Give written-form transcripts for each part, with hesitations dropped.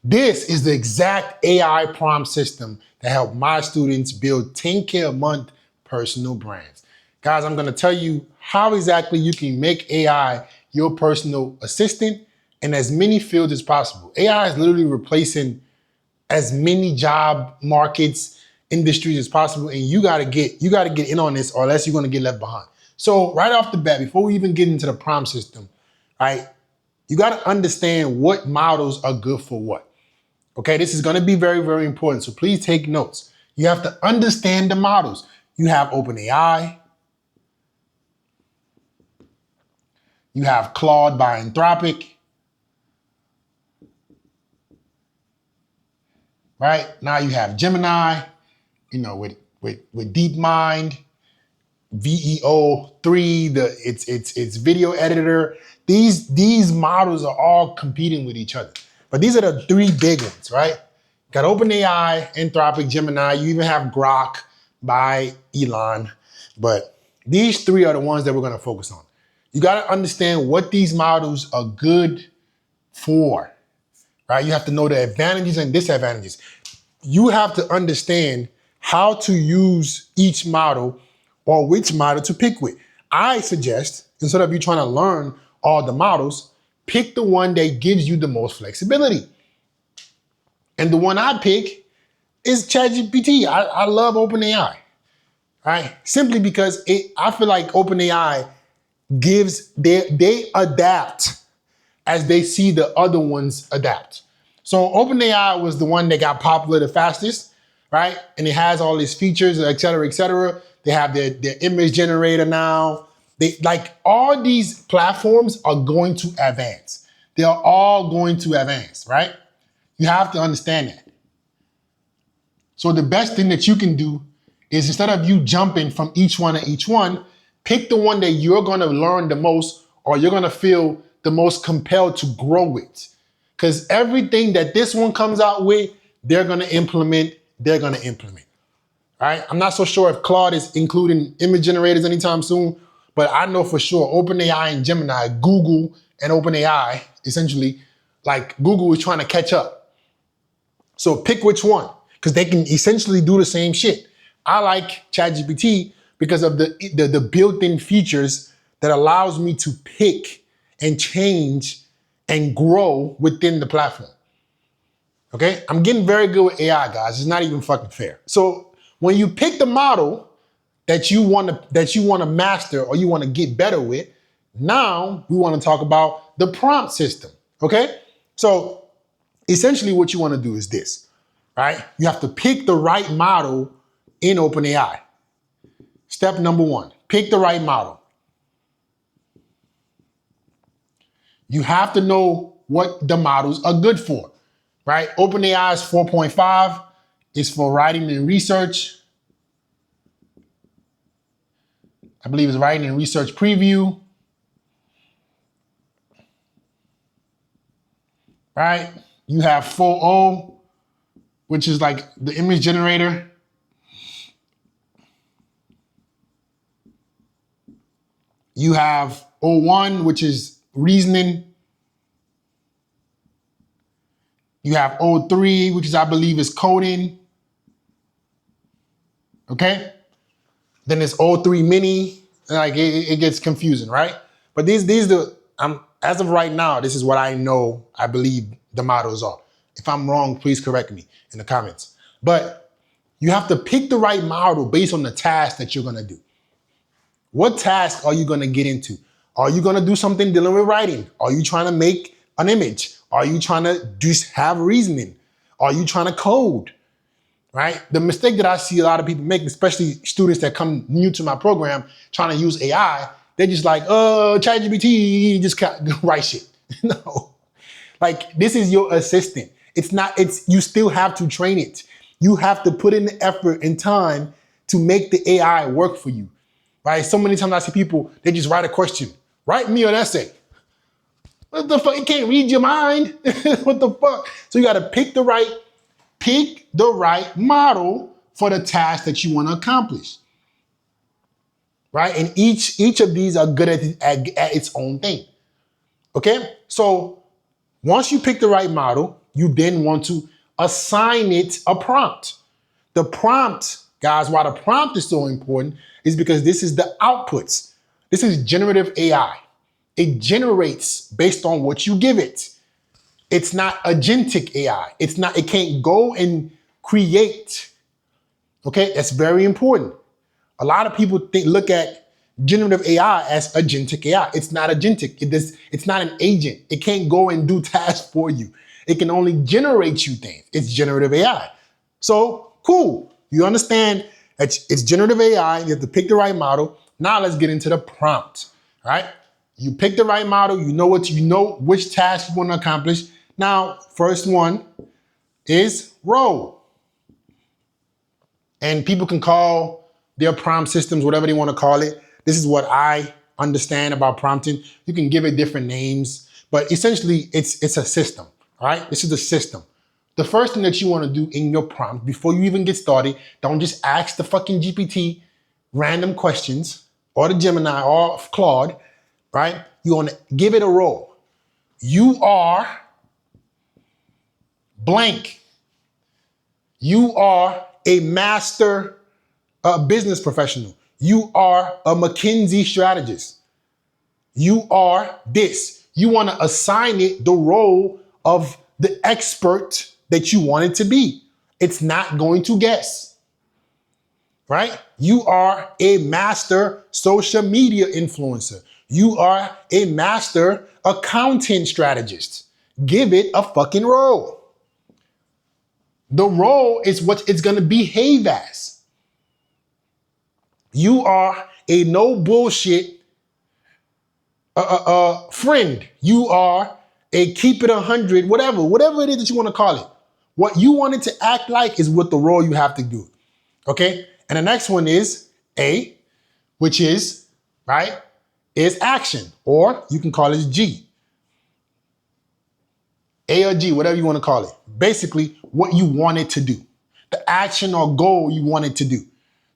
This is the exact AI prompt system that helped my students build 10K a month personal brands. Guys, I'm gonna tell you how exactly you can make AI your personal assistant in as many fields as possible. AI is literally replacing as many job markets, industries as possible, and you gotta get in on this, or else you're gonna get left behind. So right off the bat, before we even get into the prompt system, right, you gotta understand what models are good for what. Okay, this is gonna be very, very important, so please take notes. You have to understand the models. You have OpenAI, you have Claude by Anthropic, right? Now you have Gemini, with DeepMind, VEO3, its video editor. These models are all competing with each other. But these are the three big ones, right? Got OpenAI, Anthropic, Gemini. You even have Grok by Elon. But these three are the ones that we're gonna focus on. You gotta understand what these models are good for, right? You have to know the advantages and disadvantages. You have to understand how to use each model or which model to pick with. I suggest, instead of you trying to learn all the models, pick the one that gives you the most flexibility. And the one I pick is ChatGPT. I love OpenAI, right? Simply because I feel like OpenAI they adapt as they see the other ones adapt. So OpenAI was the one that got popular the fastest, right? And it has all these features, et cetera, et cetera. They have their image generator now. All these platforms are going to advance. They are all going to advance, right? You have to understand that. So the best thing that you can do is, instead of you jumping from each one to each one, pick the one that you're gonna learn the most, or you're gonna feel the most compelled to grow with. Because everything that this one comes out with, they're gonna implement. Right? I'm not so sure if Claude is including image generators anytime soon, but I know for sure OpenAI and Gemini, Google and OpenAI, essentially, like Google is trying to catch up. So pick which one, because they can essentially do the same shit. I like ChatGPT because of the built-in features that allows me to pick and change and grow within the platform. Okay? I'm getting very good with AI, guys. It's not even fucking fair. So when you pick the model that you want to master or you want to get better with, now we want to talk about the prompt system. Okay? So essentially what you want to do is this, right? You have to pick the right model in OpenAI. Step number one, pick the right model. You have to know what the models are good for, right? OpenAI is 4.5. It's for writing and research. I believe it's writing and research preview. Right? You have 4.0, which is like the image generator. You have 0.1, which is reasoning. You have 0.3, which is, I believe, is coding. Okay? Then it's 0.3 mini. Like it gets confusing, right? But as of right now, this is what I know, I believe the models are. If I'm wrong, please correct me in the comments. But you have to pick the right model based on the task that you're gonna do. What task are you gonna get into? Are you gonna do something dealing with writing? Are you trying to make an image? Are you trying to just have reasoning? Are you trying to code? Right? The mistake that I see a lot of people make, especially students that come new to my program trying to use AI, they're just like, ChatGPT, just write shit. No. Like, this is your assistant. You still have to train it. You have to put in the effort and time to make the AI work for you. Right? So many times I see people, they just write a question. Write me an essay. What the fuck? It can't read your mind. What the fuck? So you gotta pick the right model for the task that you want to accomplish. Right? And each of these are good at its own thing. Okay? So once you pick the right model, you then want to assign it a prompt. The prompt, guys, why the prompt is so important is because this is the outputs. This is generative AI. It generates based on what you give it. It's not agentic AI. It can't go and create. Okay, that's very important. A lot of people look at generative AI as agentic AI. It's not agentic. It's not an agent. It can't go and do tasks for you. It can only generate you things. It's generative AI. So cool. You understand it's generative AI. You have to pick the right model. Now let's get into the prompt. All right. You pick the right model. You know which task you want to accomplish. Now, first one is role. And people can call their prompt systems whatever they want to call it. This is what I understand about prompting. You can give it different names, but essentially it's a system. All right. This is the system. The first thing that you want to do in your prompt before you even get started, don't just ask the fucking GPT random questions or the Gemini or Claude, right? You want to give it a role. You are blank. You are a master business professional. You are a McKinsey strategist. You are this. You want to assign it the role of the expert that you want it to be. It's not going to guess, right? You are a master social media influencer. You are a master accounting strategist. Give it a fucking role. The role is what it's going to behave as. You are a no bullshit friend. You are a keep it 100, whatever it is that you want to call it. What you want it to act like is what the role you have to do. Okay? And the next one is A, which is, right, is action, or you can call it G. A or G, whatever you want to call it. Basically, what you want it to do. The action or goal you want it to do.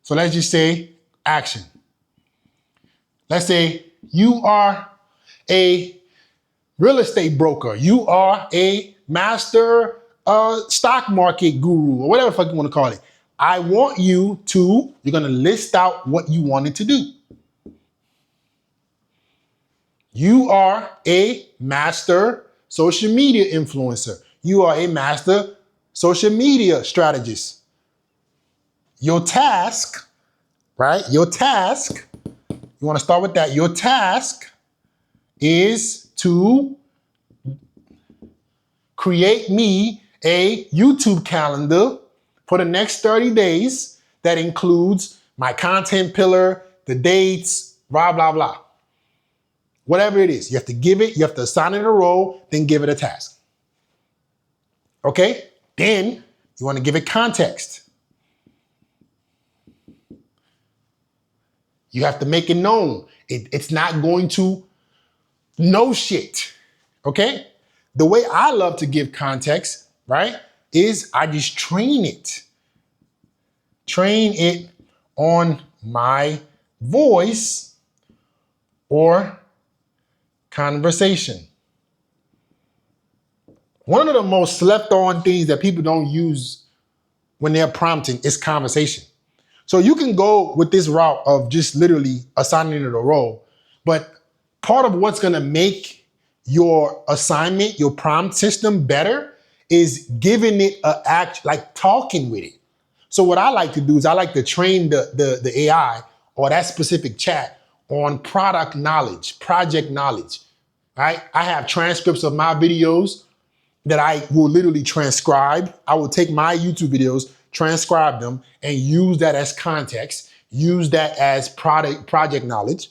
So let's just say action. Let's say you are a real estate broker. You are a master stock market guru or whatever the fuck you want to call it. I want you to, you're going to list out what you want it to do. You are a master social media influencer. You are a master social media strategist. Your task, right? Your task, you want to start with that. Your task is to create me a YouTube calendar for the next 30 days that includes my content pillar, the dates, blah, blah, blah. Whatever it is, you have to give it, you have to assign it a role, then give it a task. Okay? Then you want to give it context. You have to make it known. It's not going to know shit. Okay? The way I love to give context, right, is I just train it. Train it on my voice or conversation. One of the most slept on things that people don't use when they're prompting is conversation. So you can go with this route of just literally assigning it a role, but part of what's going to make your assignment, your prompt system better is giving it an act, like talking with it. So what I like to do is I like to train the AI or that specific chat on product knowledge, project knowledge, right? I have transcripts of my videos that I will literally transcribe. I will take my YouTube videos, transcribe them, and use that as context, use that as project knowledge,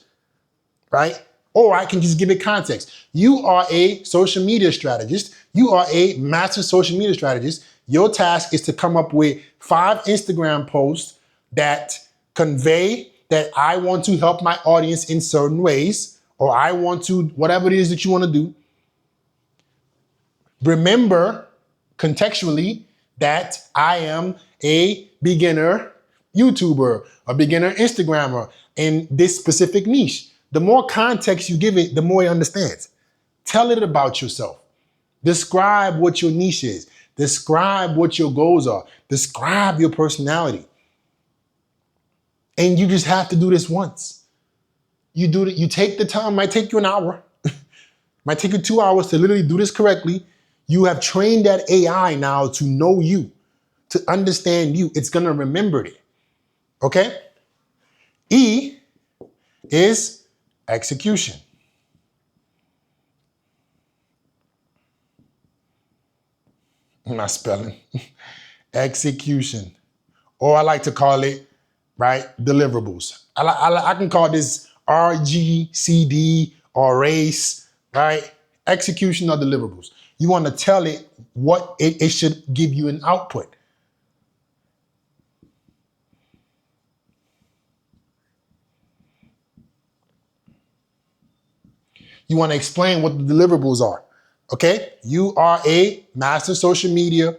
right? Or I can just give it context. You are a social media strategist. You are a master social media strategist. Your task is to come up with 5 Instagram posts that convey that I want to help my audience in certain ways, or I want to, whatever it is that you want to do. Remember contextually that I am a beginner YouTuber, a beginner Instagrammer in this specific niche. The more context you give it, the more it understands. Tell it about yourself. Describe what your niche is. Describe what your goals are. Describe your personality. And you just have to do this once. You do it, you take the time, might take you an hour, might take you 2 hours to literally do this correctly. You have trained that AI now to know you, to understand you. It's gonna remember it. Okay? E is execution. I'm not spelling. Execution. Or I like to call it, right, deliverables. I can call this RGCD or RACE, right? Execution or deliverables. You want to tell it what it should give you an output. You want to explain what the deliverables are, okay? You are a master social media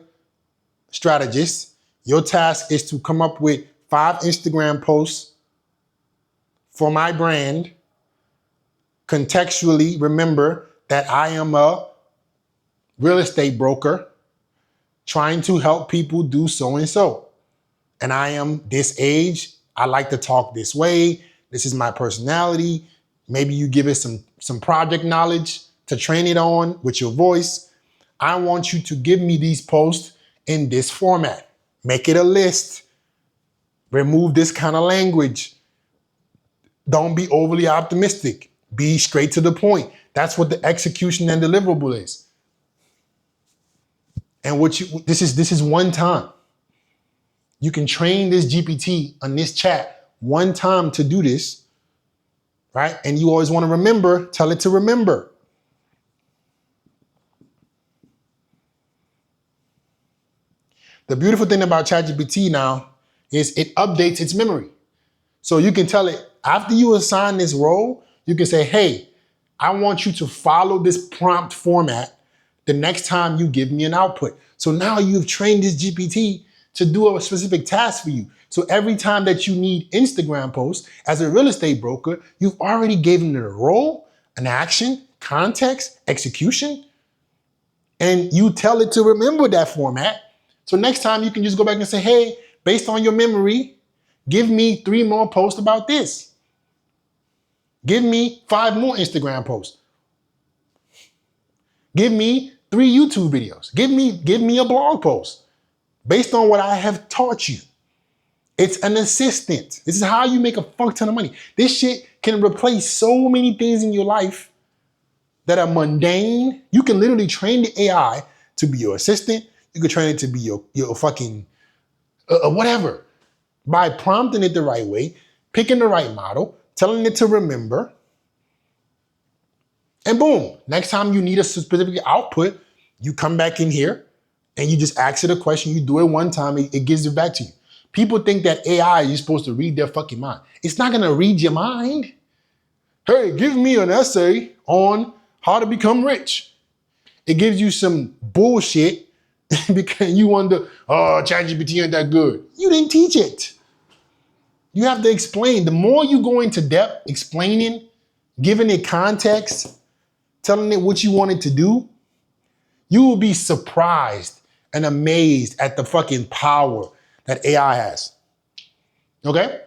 strategist. Your task is to come up with 5 Instagram posts for my brand. Contextually, remember that I am a real estate broker trying to help people do so and so. And I am this age. I like to talk this way. This is my personality. Maybe you give it some project knowledge to train it on with your voice. I want you to give me these posts in this format. Make it a list. Remove this kind of language. Don't be overly optimistic. Be straight to the point. That's what the execution and deliverable is. And this is one time. You can train this GPT on this chat one time to do this, right? And you always want to remember, tell it to remember. The beautiful thing about ChatGPT now is it updates its memory. So you can tell it, after you assign this role, you can say, hey, I want you to follow this prompt format the next time you give me an output. So now you've trained this GPT to do a specific task for you. So every time that you need Instagram posts as a real estate broker, you've already given it a role, an action, context, execution, and you tell it to remember that format. So next time you can just go back and say, hey, based on your memory, give me 3 more posts about this. Give me 5 more Instagram posts. Give me 3 YouTube videos. Give me a blog post based on what I have taught you. It's an assistant. This is how you make a fuck ton of money. This shit can replace so many things in your life that are mundane. You can literally train the AI to be your assistant. You can train it to be your fucking whatever. By prompting it the right way, picking the right model, telling it to remember, and boom, next time you need a specific output, you come back in here and you just ask it a question. You do it one time, it gives it back to you. People think that AI, you're supposed to read their fucking mind. It's not gonna read your mind. Hey, give me an essay on how to become rich. It gives you some bullshit because you wonder, oh, ChatGPT ain't that good. You didn't teach it. You have to explain. The more you go into depth, explaining, giving it context, telling it what you want it to do, you will be surprised and amazed at the fucking power that AI has. Okay?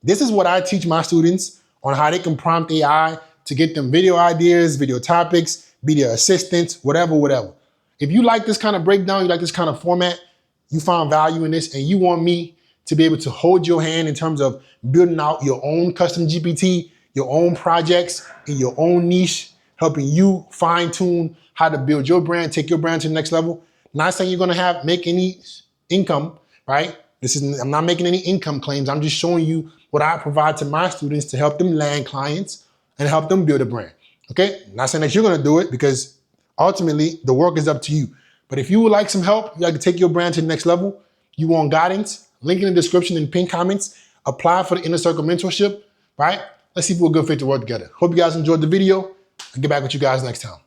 This is what I teach my students on how they can prompt AI to get them video ideas, video topics, be their assistants, whatever. If you like this kind of breakdown, you like this kind of format, you found value in this, and you want me to be able to hold your hand in terms of building out your own custom GPT, your own projects in your own niche, helping you fine tune how to build your brand, take your brand to the next level. Not saying you're gonna make any income, right? I'm not making any income claims. I'm just showing you what I provide to my students to help them land clients and help them build a brand, okay? Not saying that you're gonna do it because ultimately the work is up to you. But if you would like some help, you'd like to take your brand to the next level, you want guidance, link in the description and pinned comments, apply for the Inner Circle mentorship, right? Let's see if we're a good fit to work together. Hope you guys enjoyed the video. I'll get back with you guys next time.